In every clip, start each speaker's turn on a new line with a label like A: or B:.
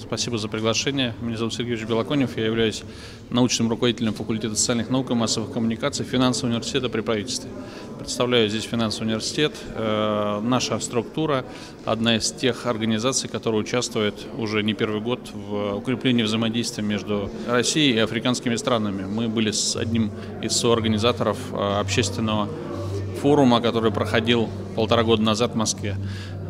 A: Спасибо за приглашение. Меня зовут Сергей Белоконев. Я являюсь научным руководителем факультета социальных наук и массовых коммуникаций финансового университета при правительстве. Представляю здесь финансовый университет. Наша структура – одна из тех организаций, которая участвует уже не первый год в укреплении взаимодействия между Россией и африканскими странами. Мы были одним из соорганизаторов общественного форума, который проходил 1,5 года назад в Москве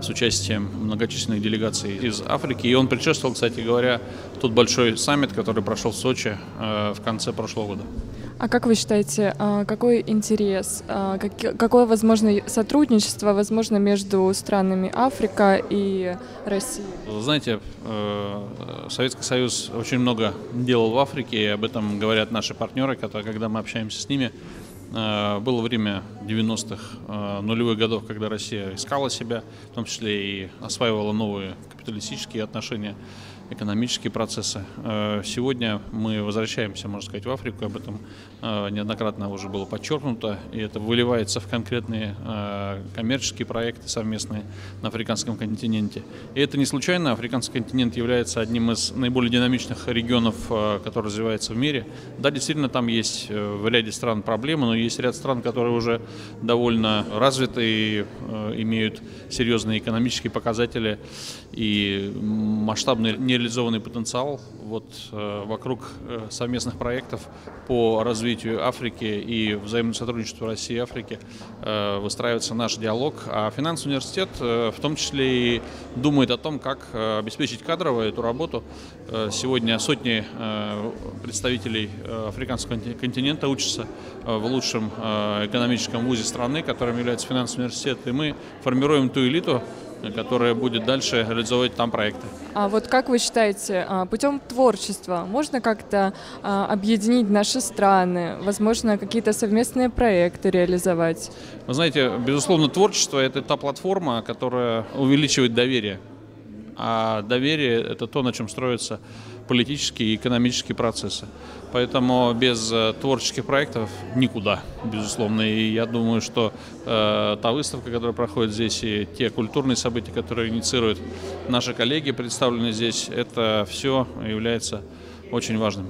A: с участием многочисленных делегаций из Африки. И он предшествовал, кстати говоря, тот большой саммит, который прошел в Сочи в конце прошлого года.
B: А как вы считаете, какой интерес, какое возможно сотрудничество возможно между странами Африка и Россия?
A: Знаете, Советский Союз очень много делал в Африке, и об этом говорят наши партнеры, когда мы общаемся с ними. Было время 90-х, нулевых годов, когда Россия искала себя, в том числе и осваивала новые капиталистические отношения, экономические процессы. Сегодня мы возвращаемся, можно сказать, в Африку, об этом неоднократно уже было подчеркнуто, и это выливается в конкретные коммерческие проекты совместные на африканском континенте. И это не случайно, африканский континент является одним из наиболее динамичных регионов, который развивается в мире. Да, действительно, там есть в ряде стран проблемы, но есть ряд стран, которые уже довольно развиты и имеют серьезные экономические показатели и масштабный нереализованный потенциал. Вот вокруг совместных проектов по развитию Африки и взаимного сотрудничества России и Африки выстраивается наш диалог. А финансовый университет в том числе и думает о том, как обеспечить кадрово эту работу. Сегодня сотни представителей африканского континента учатся в лучшем экономическом вузе страны, которым является финансовый университет, и мы формируем ту элиту, которая будет дальше реализовывать там проекты.
B: А вот как вы считаете, путем творчества можно как-то объединить наши страны, возможно, какие-то совместные проекты реализовать?
A: Вы знаете, безусловно, творчество – это та платформа, которая увеличивает доверие. А доверие – это то, на чем строятся политические и экономические процессы. Поэтому без творческих проектов никуда, безусловно. И я думаю, что та выставка, которая проходит здесь, и те культурные события, которые инициируют наши коллеги, представленные здесь, это все является очень важным.